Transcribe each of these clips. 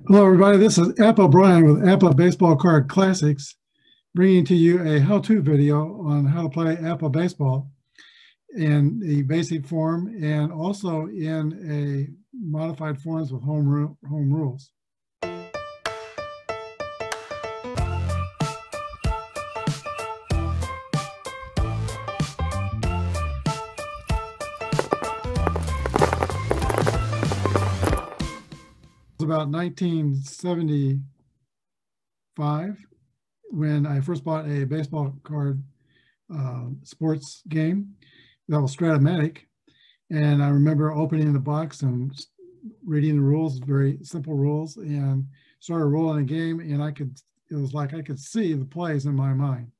Hello, everybody. This is Apba Brian with Apba Baseball Card Classics, bringing to you a how-to video on how to play Apba baseball in the basic form and also in a modified forms with home rules. About 1975 when I first bought a baseball card sports game that was Stratomatic, and I remember opening the box and reading the rules, very simple rules, and started rolling a game, and it was like I could see the plays in my mind,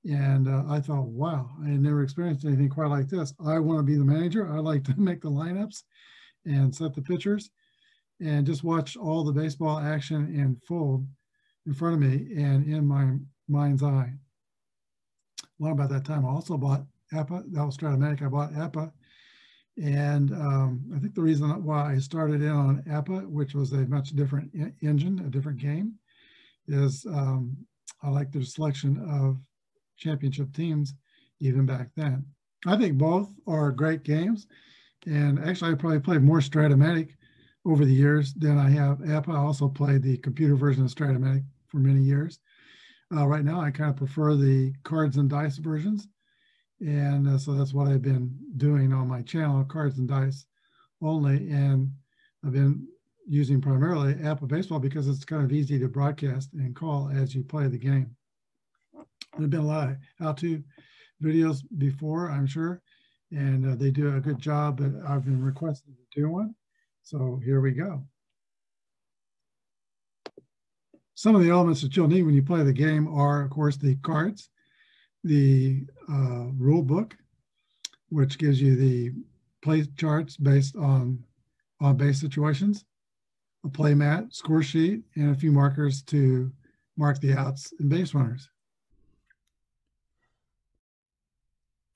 and I thought, wow, I had never experienced anything quite like this. I want to be the manager. I like to make the lineups and set the pitchers and just watch all the baseball action unfold in front of me and in my mind's eye. Well, about that time, I also bought Apba. That was Stratomatic. I bought Apba. And I think the reason why I started in on Apba, which was a much different engine, a different game, is I like their selection of championship teams even back then. I think both are great games. And actually, I probably played more Stratomatic over the years than I have Apba. I also played the computer version of Stratomatic for many years. Right now, I kind of prefer the cards and dice versions. And so that's what I've been doing on my channel, cards and dice only. And I've been using primarily Apba Baseball because it's kind of easy to broadcast and call as you play the game. There have been a lot of how-to videos before, I'm sure, and they do a good job, but I've been requested to do one. So here we go. Some of the elements that you'll need when you play the game are, of course, the cards, the rule book, which gives you the play charts based on base situations, a play mat, score sheet, and a few markers to mark the outs and base runners.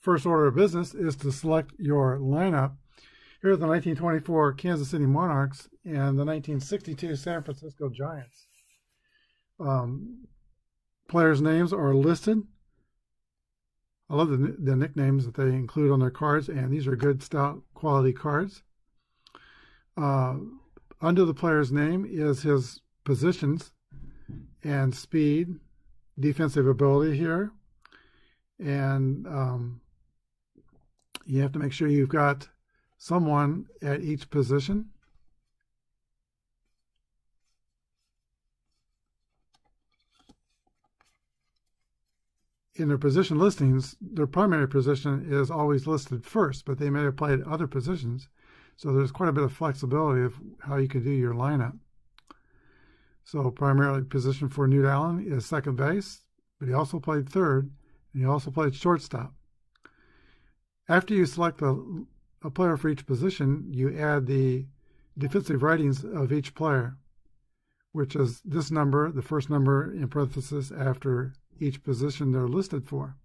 First order of business is to select your lineup. Here are the 1924 Kansas City Monarchs and the 1962 San Francisco Giants. Players' names are listed. I love the nicknames that they include on their cards, and these are good, stout quality cards. Under the player's name is his positions and speed, defensive ability here. And you have to make sure you've got someone at each position. In their position listings, their primary position is always listed first, but they may have played other positions. So there's quite a bit of flexibility of how you can do your lineup. So primarily position for Newt Allen is second base, but he also played third, and he also played shortstop. After you select a player for each position, you add the defensive ratings of each player, which is this number, the first number in parentheses after each position they're listed for.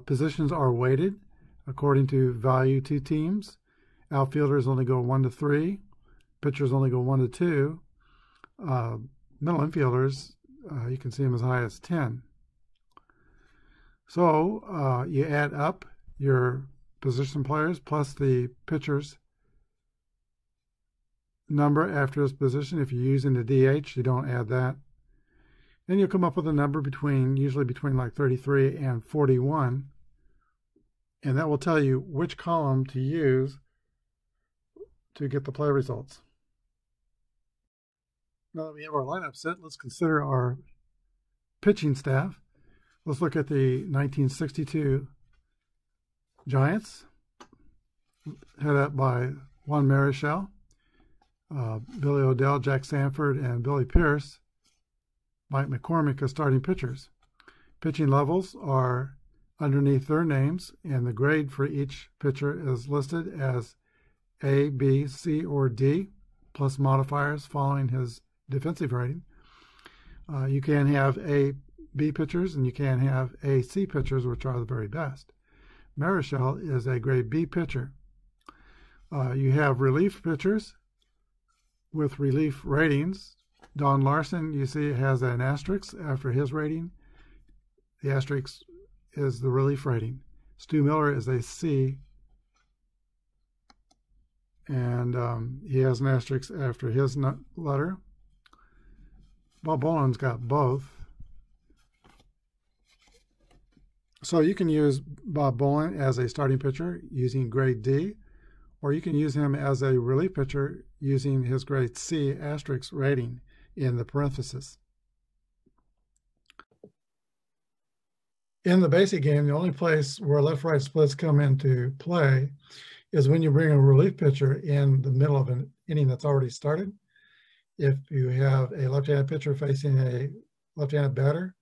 Positions are weighted according to value to teams. Outfielders only go 1 to 3. Pitchers only go 1 to 2. Middle infielders, you can see them as high as 10. So you add up your position players plus the pitcher's number after his position. If you're using the DH, you don't add that. Then you'll come up with a number usually between like 33 and 41. And that will tell you which column to use to get the play results. Now that we have our lineup set, let's consider our pitching staff. Let's look at the 1962 Giants, headed up by Juan Marichal, Billy Odell, Jack Sanford, and Billy Pierce. Mike McCormick as starting pitchers. Pitching levels are underneath their names, and the grade for each pitcher is listed as A, B, C, or D, plus modifiers following his defensive rating. You can have A, B pitchers, and you can have A, C pitchers, which are the very best. Marichal is a grade B pitcher. You have relief pitchers, with relief ratings. Don Larson, you see, has an asterisk after his rating. The asterisk is the relief rating. Stu Miller is a C, and he has an asterisk after his letter. Bob Boland's got both. So you can use Bob Boland as a starting pitcher using grade D, or you can use him as a relief pitcher using his grade C asterisk rating in the parenthesis. In the basic game, the only place where left-right splits come into play is when you bring a relief pitcher in the middle of an inning that's already started. If you have a left-handed pitcher facing a left-handed batter,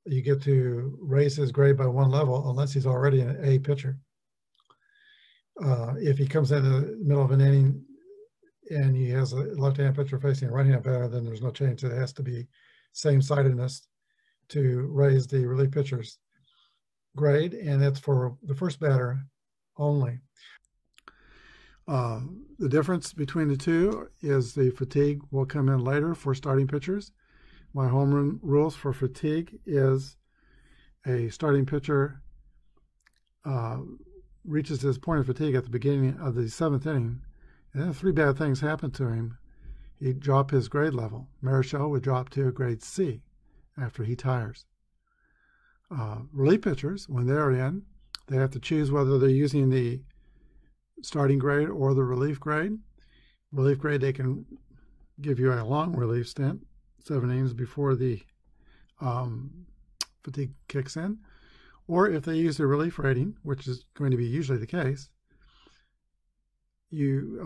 you get to raise his grade by one level unless he's already an A pitcher. If he comes in the middle of an inning and he has a left-handed pitcher facing a right-handed batter, then there's no change. It has to be same-sidedness to raise the relief pitcher's grade, and that's for the first batter only. The difference between the two is the fatigue will come in later for starting pitchers. My homeroom rules for fatigue is a starting pitcher reaches his point of fatigue at the beginning of the 7th inning, and then 3 bad things happen to him. He'd drop his grade level. Marichal would drop to a grade C after he tires. Relief pitchers, when they're in, they have to choose whether they're using the starting grade or the relief grade. Relief grade, they can give you a long relief stint, 7 innings before the fatigue kicks in. Or if they use the relief rating, which is going to be usually the case, you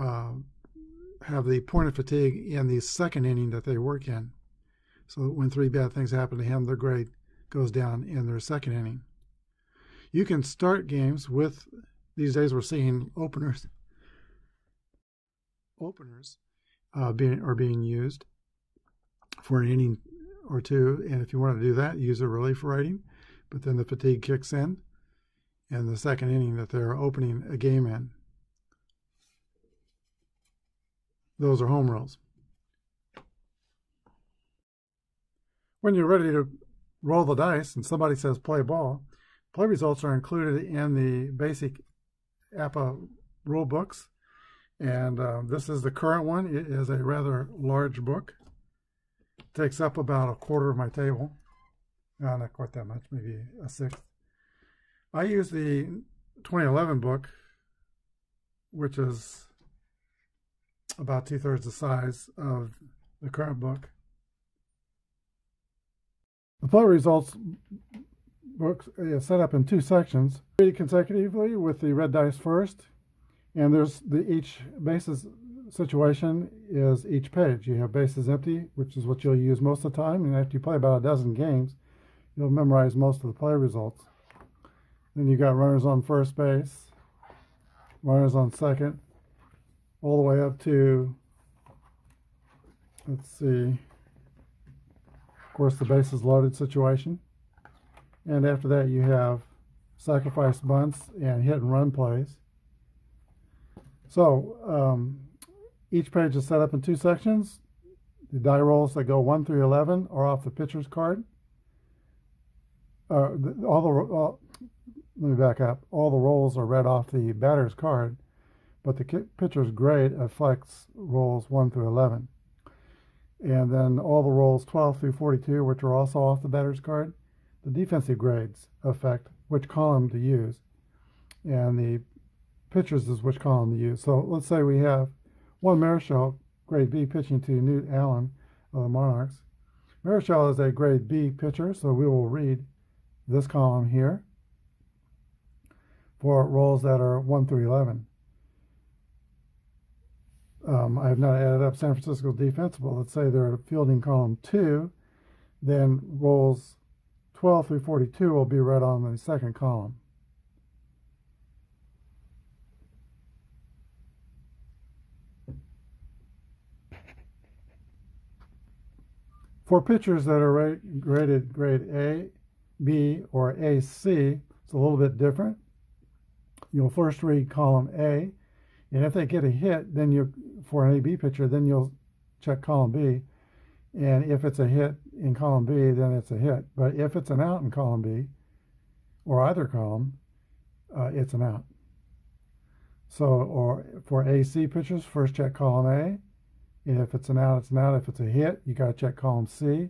have the point of fatigue in the 2nd inning that they work in. So when 3 bad things happen to him, their grade goes down in their 2nd inning. You can start games with, these days we're seeing openers are being used for an inning or two, and if you want to do that, use a relief rating, but then the fatigue kicks in the 2nd inning that they're opening a game in. Those are home rules. When you're ready to roll the dice and somebody says play ball, play results are included in the basic Apba rule books, and this is the current one. It is a rather large book. It takes up about a quarter of my table. No, not quite that much, maybe a 1/6. I use the 2011 book, which is about 2/3 the size of the current book. The play results book is set up in 2 sections. Read it consecutively with the red dice first, and there's each bases situation is each page. You have bases empty, which is what you'll use most of the time, and after you play about a dozen games, you'll memorize most of the play results. Then you got runners on first base, runners on second, all the way up to, let's see, of course, the bases loaded situation. And after that, you have sacrifice bunts and hit and run plays. So each page is set up in 2 sections. The die rolls that go 1 through 11 are off the pitcher's card. Let me back up. All the rolls are read off the batter's card, but the pitcher's grade affects rolls 1 through 11. And then all the rolls 12 through 42, which are also off the batter's card, the defensive grades affect which column to use, and the pitchers is which column to use. So let's say we have one Marichal, grade B, pitching to Newt Allen of the Monarchs. Marichal is a grade B pitcher, so we will read this column here for rolls that are 1 through 11. I have not added up San Francisco's defense, but let's say they're fielding column 2, then rolls 12 through 42 will be read on the 2nd column. For pitchers that are rated grade A, B, or AC, it's a little bit different. You'll first read column A, and if they get a hit, then for an AB pitcher, then you'll check column B. And if it's a hit in column B, then it's a hit. But if it's an out in column B, or either column, it's an out. So, or for AC pitchers, first check column A. And if it's an out, it's an out. If it's a hit, you got to check column C.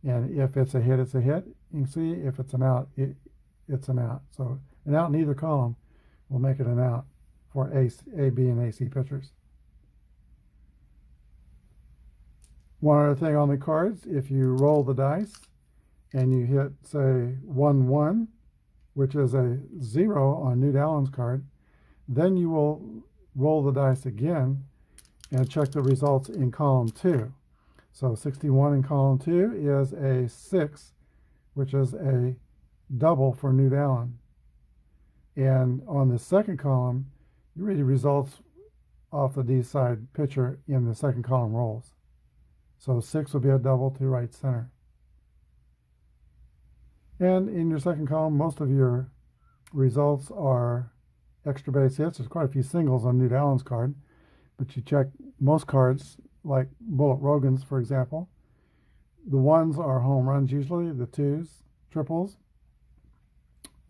And if it's a hit, it's a hit. You can see if it's an out, it's an out. So an out in either column will make it an out for A, B, and AC pitchers. One other thing on the cards, if you roll the dice and you hit, say, 1-1, which is a 0 on Newt Allen's card, then you will roll the dice again and check the results in column 2. So 61 in column 2 is a 6, which is a double for Newt Allen. And on the second column, you read the results off the D side pitcher in the second column rolls. So 6 will be a double to right center. And in your second column, most of your results are extra base hits. There's quite a few singles on Newt Allen's card, but you check most cards, like Bullet Rogan's, for example. The 1s are home runs usually, the 2s, triples.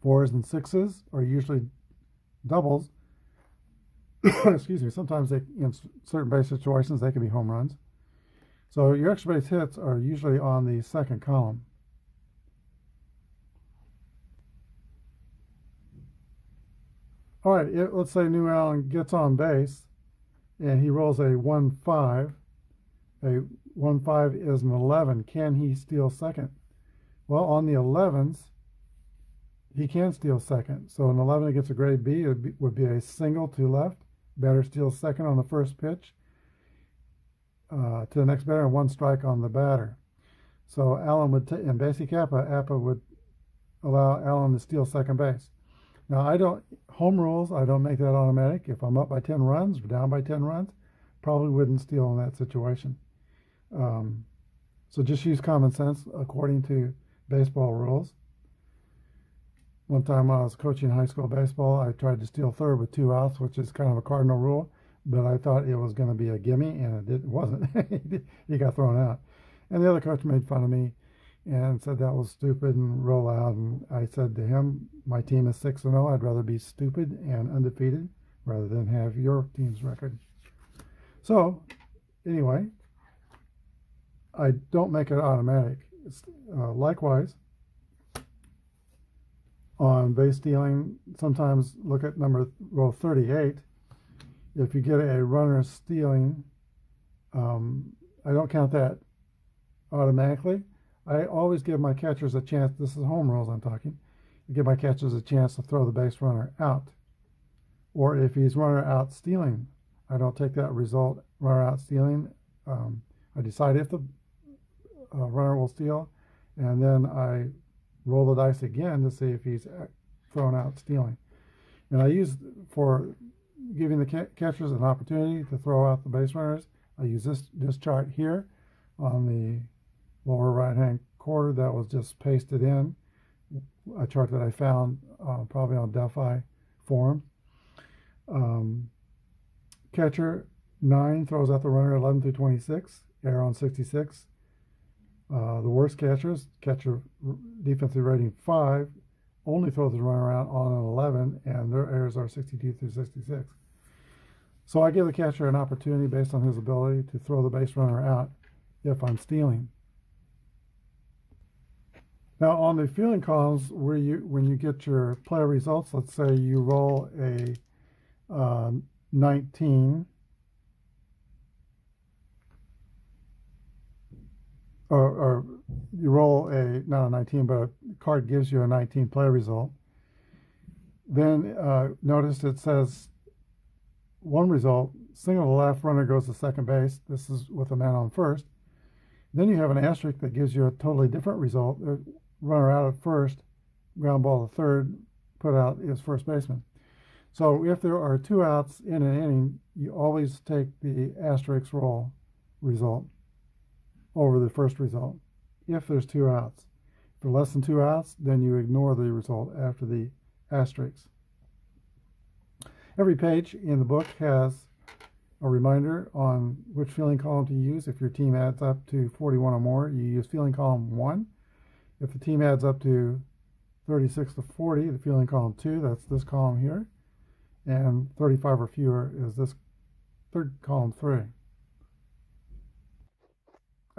4s and 6s are usually doubles. Excuse me, sometimes in certain base situations, they can be home runs. So your extra base hits are usually on the second column. All right, let's say Newt Allen gets on base and he rolls a 1-5. A 1-5 is an 11. Can he steal second? Well, on the 11s, he can steal second. So an 11 that gets a grade B would be a single to left. Batter steals second on the first pitch to the next batter, and 1 strike on the batter. So Allen would, in basic Apba would allow Allen to steal second base. Now, home rules, I don't make that automatic. If I'm up by 10 runs, or down by 10 runs, probably wouldn't steal in that situation. So just use common sense according to baseball rules. One time when I was coaching high school baseball, I tried to steal third with 2 outs, which is kind of a cardinal rule, but I thought it was going to be a gimme, and it wasn't. He got thrown out. And the other coach made fun of me and said that was stupid and roll out. And I said to him, my team is 6-0. I'd rather be stupid and undefeated rather than have your team's record. So anyway, I don't make it automatic. Likewise, on base stealing, sometimes look at row 38. If you get a runner stealing, I don't count that automatically. I always give my catchers a chance. This is home rules I'm talking. I give my catchers a chance to throw the base runner out. Or if he's runner out stealing, I don't take that result, runner out stealing. I decide if the runner will steal, and then I roll the dice again to see if he's thrown out stealing. And I use, for giving the catchers an opportunity to throw out the base runners, I use this chart here on the lower right-hand corner that was just pasted in, a chart that I found probably on Delphi forum. Catcher 9 throws out the runner 11 through 26, error on 66. The worst catchers, catcher defensive rating 5, only throws the runner out on an 11, and their errors are 62 through 66. So I give the catcher an opportunity based on his ability to throw the base runner out if I'm stealing. Now on the fielding columns, when you get your player results, let's say you roll a 19, or you roll not a 19, but a card gives you a 19 play result. Then notice it says one result, single to left, runner goes to second base. This is with a man on first. Then you have an asterisk that gives you a totally different result. Runner out at first, ground ball to third, put out is first baseman. So if there are 2 outs in an inning, you always take the asterisk roll result over the first result, if there's 2 outs. For less than 2 outs, then you ignore the result after the asterisk. Every page in the book has a reminder on which feeling column to use. If your team adds up to 41 or more, you use feeling column 1. If the team adds up to 36 to 40, the feeling column 2, that's this column here. And 35 or fewer is this third column 3.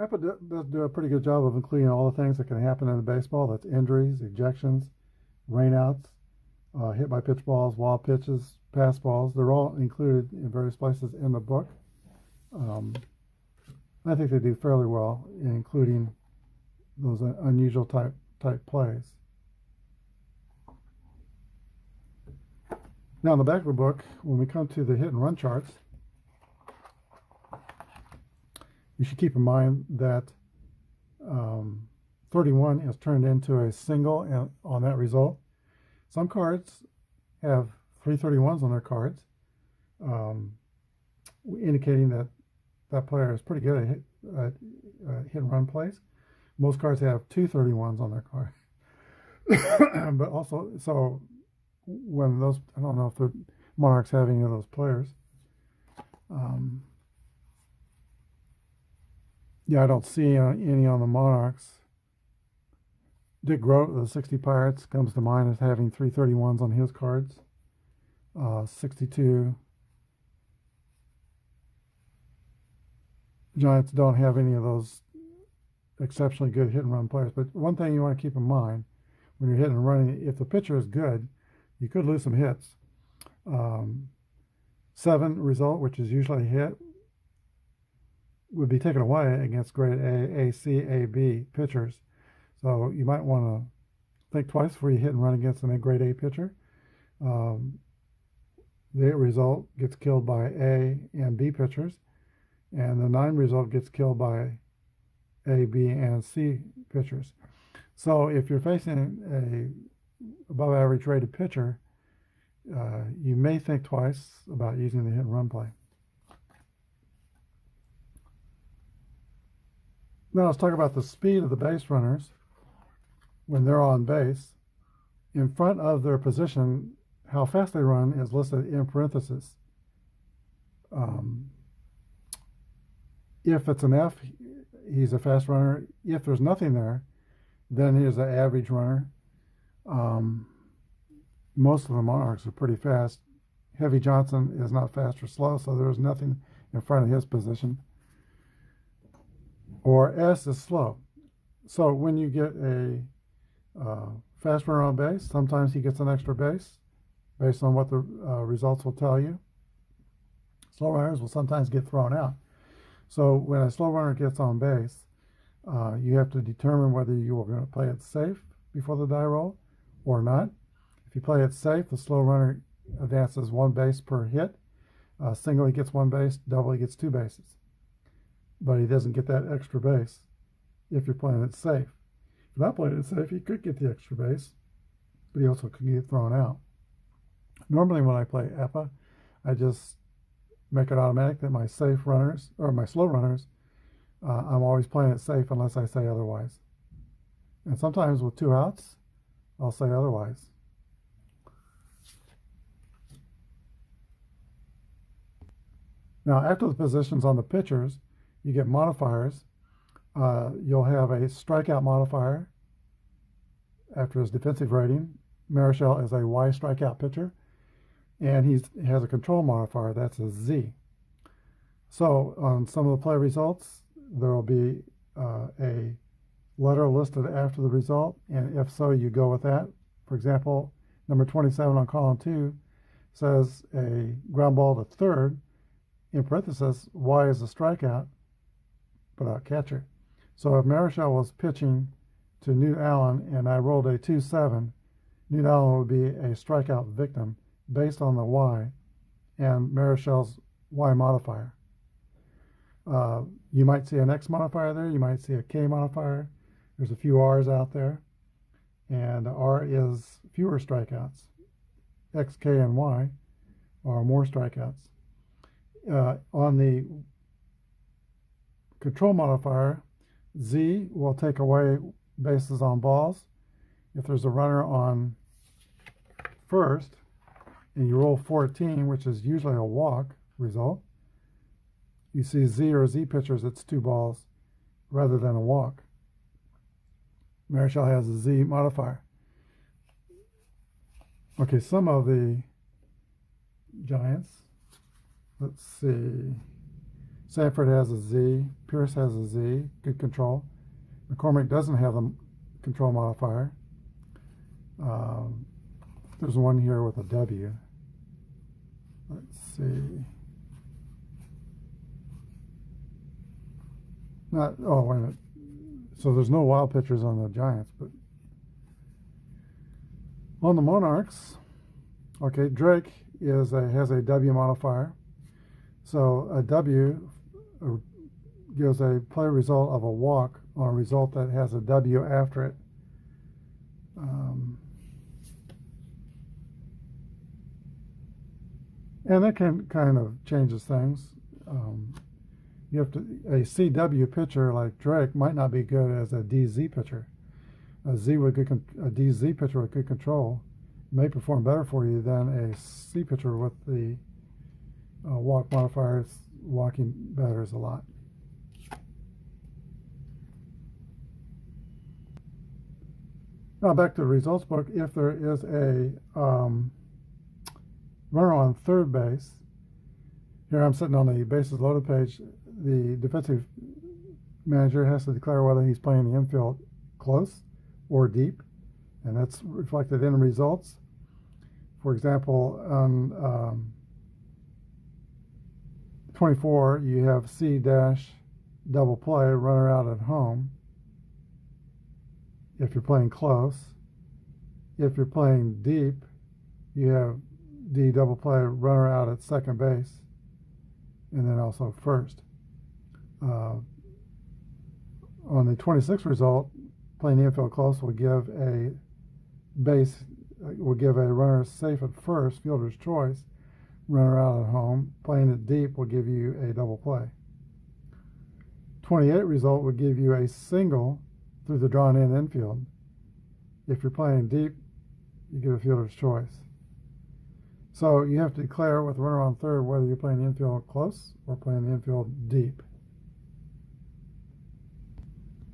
Apba does do a pretty good job of including all the things that can happen in a baseball. That's injuries, ejections, rainouts, hit by pitch balls, wild pitches, pass balls. They're all included in various places in the book. I think they do fairly well in including those unusual type plays. Now, in the back of the book, when we come to the hit and run charts, you should keep in mind that 31 is turned into a single on that result. Some cards have 3 31s on their cards, indicating that that player is pretty good at hit and run plays. Most cards have 2 31s on their card. But also, so when those, I don't know if the Monarchs have any of those players. Yeah, I don't see any on the Monarchs. Dick Grote of the 60 Pirates comes to mind as having 3 31s on his cards. 62. Giants don't have any of those exceptionally good hit and run players. But one thing you want to keep in mind when you're hitting and running, if the pitcher is good, you could lose some hits. 7 result, which is usually a hit, would be taken away against grade A, C, A, B pitchers. So you might want to think twice before you hit and run against a grade A pitcher. The 8 result gets killed by A and B pitchers, and the 9 result gets killed by A, B, and C pitchers. So if you're facing a above average rated pitcher, you may think twice about using the hit and run play. Now let's talk about the speed of the base runners when they're on base. In front of their position, how fast they run is listed in parentheses. If it's an F, he's a fast runner. If there's nothing there, then he's an average runner. Most of the Monarchs are pretty fast. Heavy Johnson is not fast or slow, so there's nothing in front of his position. Or S is slow. So when you get a fast runner on base, sometimes he gets an extra base based on what the results will tell you. Slow runners will sometimes get thrown out. So when a slow runner gets on base, you have to determine whether you are going to play it safe before the die roll or not. If you play it safe, the slow runner advances 1 base per hit. Single, he gets 1 base. Double, he gets 2 bases. But he doesn't get that extra base if you're playing it safe. If you're not playing it safe, he could get the extra base, but he also could get thrown out. Normally when I play Apba, I just make it automatic that my safe runners, or my slow runners, I'm always playing it safe unless I say otherwise. And sometimes with 2 outs, I'll say otherwise. Now, after the positions on the pitchers, you get modifiers. You'll have a strikeout modifier after his defensive rating. Marichal is a Y strikeout pitcher, and he has a control modifier. That's a Z. So on some of the play results, there will be a letter listed after the result, and if so, you go with that. For example, number 27 on column 2 says a ground ball to third. In parentheses, Y is a strikeout, but a catcher. So if Marichal was pitching to Newt Allen and I rolled a 2-7, Newt Allen would be a strikeout victim based on the Y and Marichal's Y modifier. You might see an X modifier there. You might see a K modifier. There's a few R's out there. And R is fewer strikeouts. X, K, and Y are more strikeouts. On the control modifier, Z will take away bases on balls. If there's a runner on first and you roll 14, which is usually a walk result, you see Z or Z pitchers, it's 2 balls rather than a walk. Marichal has a Z modifier. Okay, some of the Giants. Let's see. Sanford has a Z. Pierce has a Z. Good control. McCormick doesn't have a control modifier. There's one here with a W. Let's see. Oh, wait a minute. So there's no wild pitchers on the Giants, but on the Monarchs, okay, Drake has a W modifier. So a W gives a play result of a walk on a result that has a W after it. And that kind of changes things. You have to, a CW pitcher like Drake might not be good as a DZ pitcher. A DZ pitcher with good control may perform better for you than a C pitcher with the walk modifiers. Walking batters a lot. Now back to the results book. If there is a runner on third base, here I'm sitting on the bases loaded page, the defensive manager has to declare whether he's playing the infield close or deep, and that's reflected in the results. For example, on 24, you have C dash double play, runner out at home, if you're playing close. If you're playing deep, you have D double play, runner out at second base, and then also first. On the 26th result, playing the infield close will give a runner safe at first, fielder's choice, runner out at home. Playing it deep will give you a double play. 28 result would give you a single through the drawn in infield. If you're playing deep, you get a fielder's choice. So you have to declare with the runner on third whether you're playing the infield close or playing the infield deep.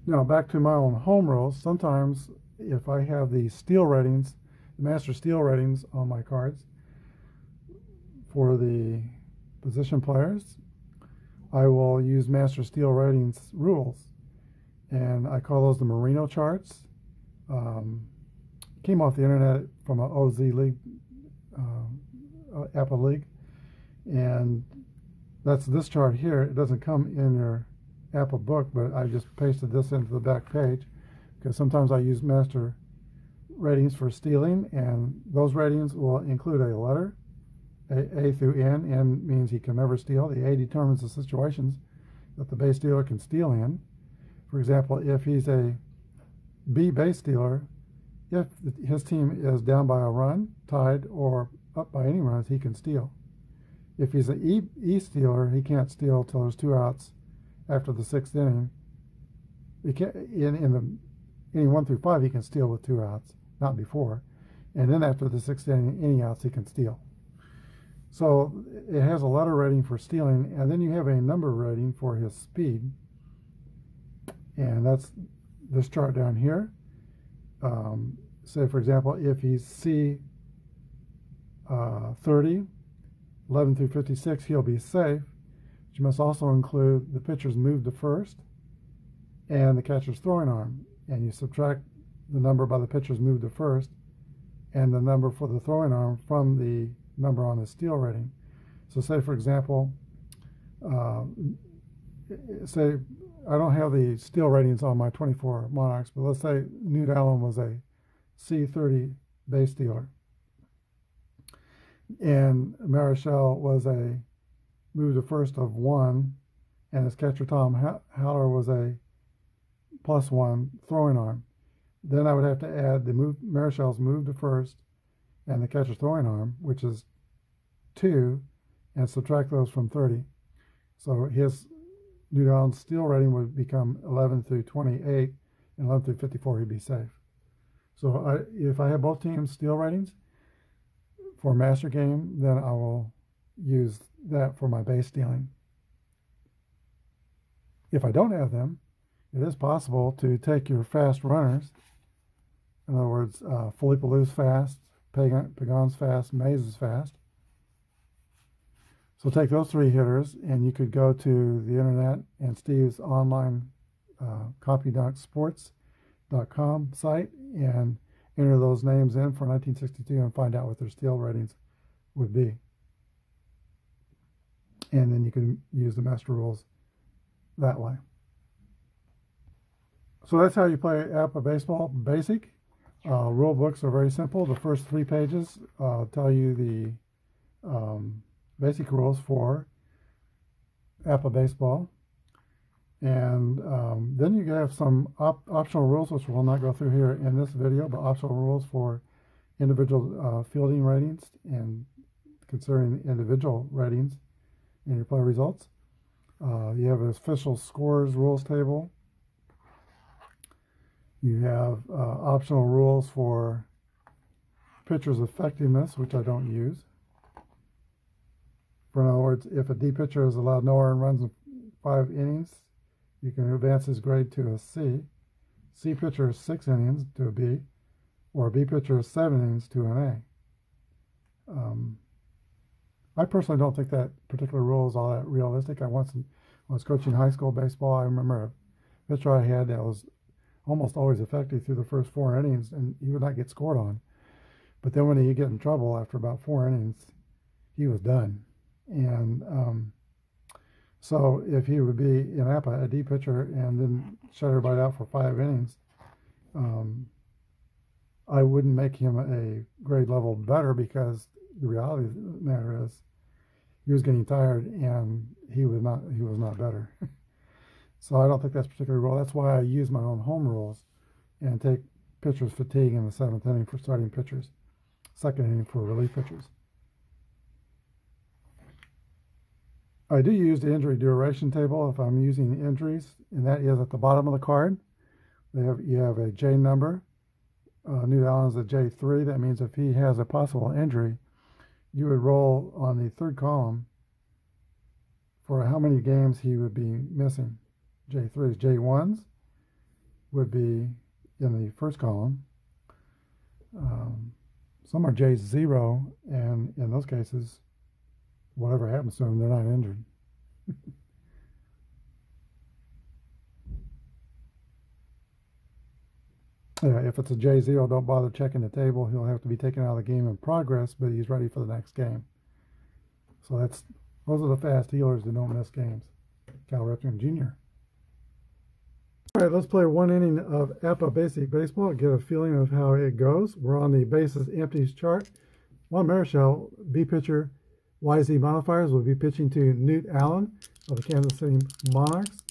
Now back to my own home rules. Sometimes if I have the steal ratings, the master steal ratings on my cards for the position players, I will use master steal ratings rules, and I call those the Merino charts. Came off the internet from an OZ league, Apba league, and that's this chart here. It doesn't come in your Apba book, but I just pasted this into the back page because sometimes I use master ratings for stealing, and those ratings will include a letter, A through N. N means he can never steal. The A determines the situations that the base stealer can steal in. For example, if he's a B base stealer, if his team is down by a run, tied, or up by any runs, he can steal. If he's an E stealer, he can't steal till there's 2 outs after the 6th inning. He can't, in the inning 1 through 5, he can steal with 2 outs, not before. And then after the 6th inning, any outs, he can steal. So it has a letter rating for stealing, and then you have a number rating for his speed. And that's this chart down here. Say, for example, if he's C 30, 11 through 56, he'll be safe. But you must also include the pitcher's move to first and the catcher's throwing arm. And you subtract the number by the pitcher's move to first and the number for the throwing arm from the number on the steal rating. So say, for example, say I don't have the steal ratings on my 24 Monarchs, but let's say Newt Allen was a C30 base stealer, and Marichal was a move to first of 1, and his catcher Tom Haller was a +1 throwing arm. Then I would have to add the Marichal's move to first and the catcher's throwing arm, which is 2, and subtract those from 30. So his Newt Allen's steal rating would become 11 through 28, and 11 through 54 he'd be safe. So if I have both teams' steal ratings for a master game, then I will use that for my base stealing. If I don't have them, it is possible to take your fast runners, in other words, Philippaloo's fast, Pagan's fast, Maze is fast. So take those three hitters, and you could go to the internet and Steve's online copy.sports.com site and enter those names in for 1962 and find out what their steal ratings would be. And then you can use the master rules that way. So that's how you play Apba Baseball Basic. Rule books are very simple. The first 3 pages tell you the basic rules for Apba Baseball. And then you have some optional rules, which we'll not go through here in this video, but optional rules for individual fielding ratings and considering individual ratings in your play results. You have an official scores rules table. You have optional rules for pitcher's effectiveness, which I don't use. For in other words, if a D pitcher is allowed no earned runs in 5 innings, you can advance his grade to a C. C pitcher is 6 innings to a B, or a B pitcher is 7 innings to an A. I personally don't think that particular rule is all that realistic. When I was coaching high school baseball, I remember a pitcher I had that was almost always effective through the first 4 innings, and he would not get scored on. But then when he'd get in trouble after about 4 innings, he was done. And so if he would be in Apba, a D pitcher, and then shut everybody out for 5 innings, I wouldn't make him a grade level better, because the reality of the matter is he was getting tired and he was not better. So I don't think that's particularly rule. That's why I use my own home rules and take pitchers' fatigue in the 7th inning for starting pitchers, 2nd inning for relief pitchers. I do use the injury duration table if I'm using injuries, and that is at the bottom of the card. You have a J number. Newt Allen's a J3. That means if he has a possible injury, you would roll on the 3rd column for how many games he would be missing. J3s. J1s would be in the 1st column. Some are J0, and in those cases, whatever happens to them, they're not injured. If it's a J0, don't bother checking the table. He'll have to be taken out of the game in progress, but he's ready for the next game. So those are the fast healers that don't miss games. Cal Ripken Jr. All right, let's play 1 inning of Apba Basic Baseball, get a feeling of how it goes. We're on the bases empties chart. Juan Marichal, B pitcher, YZ Modifiers, will be pitching to Newt Allen of the Kansas City Monarchs.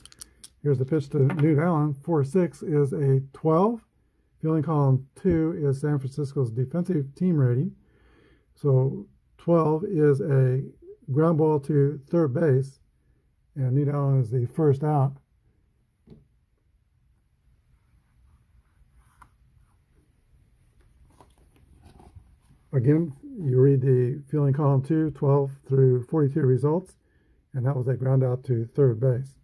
Here's the pitch to Newt Allen. 4-6 is a 12. Fielding column 2 is San Francisco's defensive team rating. So 12 is a ground ball to 3rd base, and Newt Allen is the first out. Again, you read the fielding column 2, 12 through 42 results, and that was a ground out to 3rd base.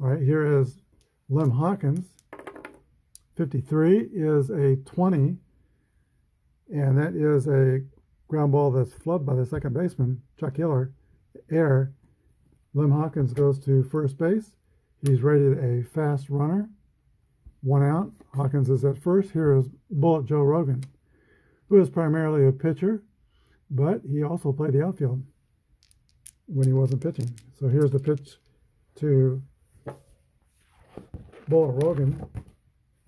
All right, here is Lem Hawkins. 53 is a 20, and that is a ground ball that's flubbed by the 2nd baseman, Chuck Hiller, air. Lem Hawkins goes to 1st base. He's rated a fast runner. 1 out. Hawkins is at 1st. Here is Bullet Joe Rogan, who is primarily a pitcher, but he also played the outfield when he wasn't pitching. So here's the pitch to Bullet Rogan,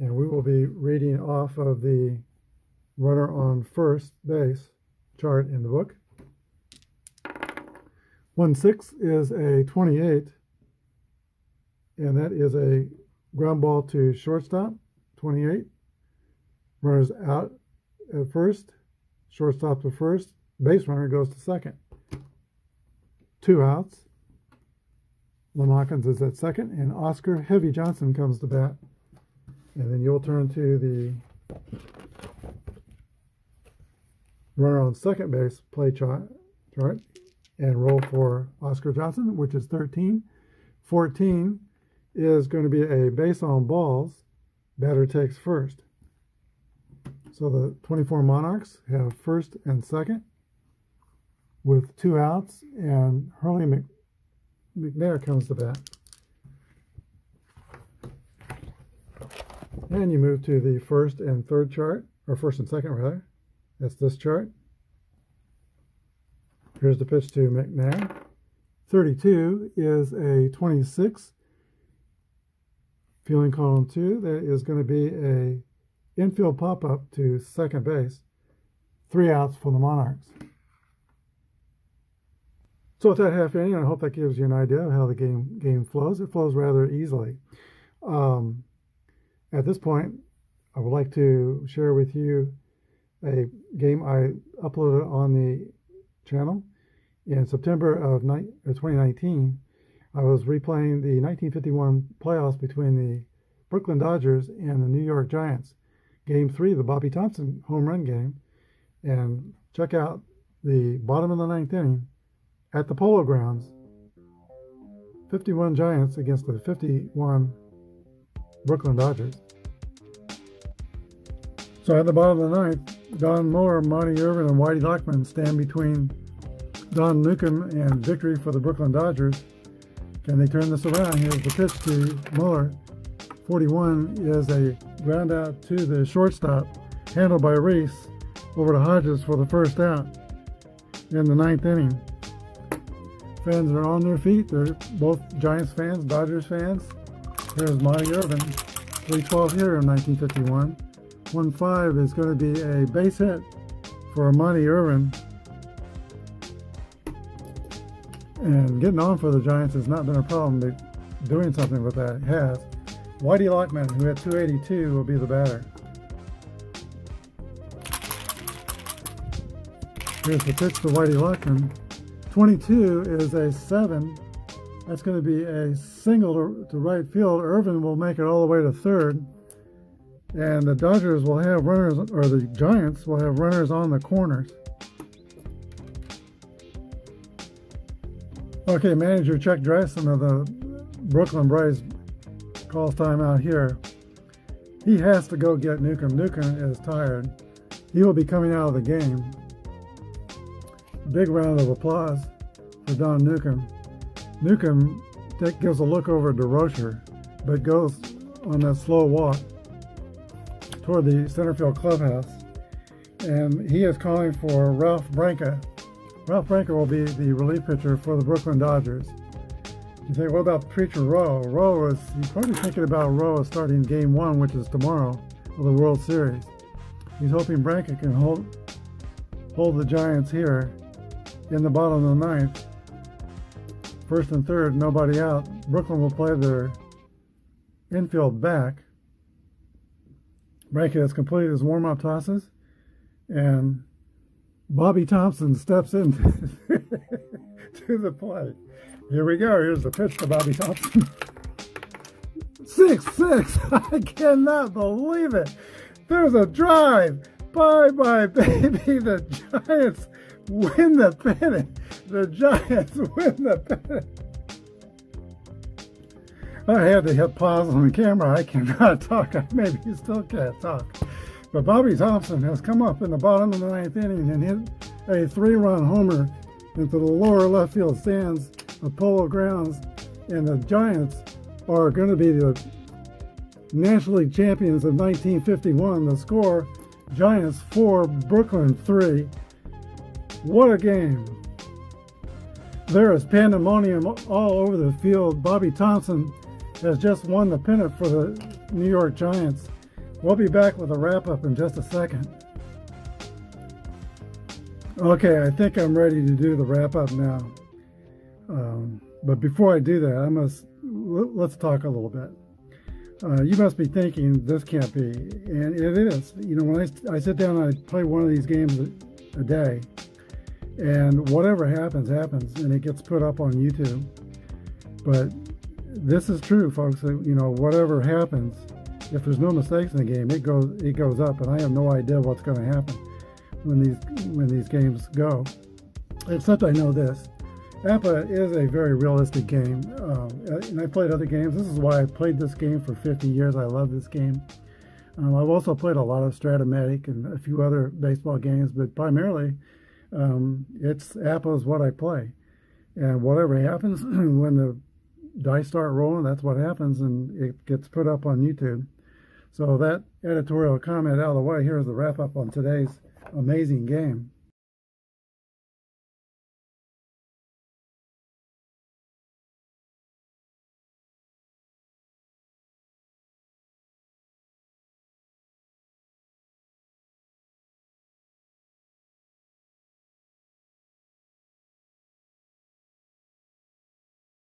and we will be reading off of the runner on 1st base chart in the book. 1-6 is a 28, and that is a ground ball to shortstop, 28. Runners out at 1st, shortstop to 1st, base runner goes to 2nd. 2 outs. Lem Hawkins is at 2nd, and Oscar Heavy Johnson comes to bat. And then you'll turn to the runner on 2nd base play chart and roll for Oscar Johnson, which is 13. 14 is going to be a base on balls. Batter takes first. So the 24 Monarchs have first and second with 2 outs, and Hurley McNair comes to bat. And you move to the first and third chart, or first and second rather. That's this chart. Here's the pitch to McNair. 32 is a 26. Fielding column 2, that is going to be a infield pop-up to second base. 3 outs for the Monarchs. So with that half inning, I hope that gives you an idea of how the game flows. It flows rather easily. At this point, I would like to share with you a game I uploaded on the channel. In September of 2019, I was replaying the 1951 playoffs between the Brooklyn Dodgers and the New York Giants. Game 3, the Bobby Thompson home run game. And check out the bottom of the 9th inning at the Polo Grounds. 51 Giants against the 51 Brooklyn Dodgers. So at the bottom of the 9th, Don Moore, Monty Irvin, and Whitey Lockman stand between Don Newcomb and victory for the Brooklyn Dodgers. Can they turn this around? Here's the pitch to Muller. 41 is a ground out to the shortstop, handled by Reese, over to Hodges for the first out in the 9th inning. Fans are on their feet. They're both Giants fans, Dodgers fans. Here's Monty Irvin, 312 here in 1951. 1-5 is going to be a base hit for Monty Irvin. And getting on for the Giants has not been a problem, but doing something with that has. Whitey Lockman, who had 282, will be the batter. Here's the pitch to Whitey Lockman. 22 is a 7. That's going to be a single to right field. Irvin will make it all the way to third. And the Dodgers will have runners, or the Giants will have runners on the corners. Okay, manager Chuck Dressen of the Brooklyn Braves calls time out here. He has to go get Newcomb. Newcomb is tired. He will be coming out of the game. Big round of applause for Don Newcomb. Newcomb gives a look over to Rocher, but goes on that slow walk toward the center field clubhouse. And he is calling for Ralph Branca. Ralph Branca will be the relief pitcher for the Brooklyn Dodgers. You think, what about Preacher Rowe? He's probably thinking about Rowe starting game 1, which is tomorrow, of the World Series. He's hoping Branca can hold the Giants here in the bottom of the 9th. First and third, nobody out. Brooklyn will play their infield back. Branca has completed his warm-up tosses, and Bobby Thompson steps in to the plate. Here we go. Here's the pitch to Bobby Thompson. 6-6. I cannot believe it. There's a drive. Bye-bye, baby. The Giants win the pennant. The Giants win the pennant. I had to hit pause on the camera. I cannot talk. Maybe you still can't talk. But Bobby Thompson has come up in the bottom of the 9th inning and hit a 3-run homer into the lower left field stands of Polo Grounds. And the Giants are going to be the National League champions of 1951. The score, Giants 4, Brooklyn 3. What a game. There is pandemonium all over the field. Bobby Thompson has just won the pennant for the New York Giants. We'll be back with a wrap-up in just a second. Okay, I think I'm ready to do the wrap-up now. But before I do that, let's talk a little bit. You must be thinking, this can't be, and it is. You know, when I sit down and I play one of these games a day, and whatever happens, and it gets put up on YouTube. But this is true, folks. You know, whatever happens, if there's no mistakes in the game, it goes up, and I have no idea what's going to happen when these games go. Except I know this: Apba is a very realistic game, and I played other games. This is why I played this game for 50 years. I love this game. I've also played a lot of Stratomatic and a few other baseball games, but primarily it's Apba is what I play. And whatever happens when the dice start rolling, that's what happens, and it gets put up on YouTube. So that editorial comment out of the way, here's the wrap up on today's amazing game.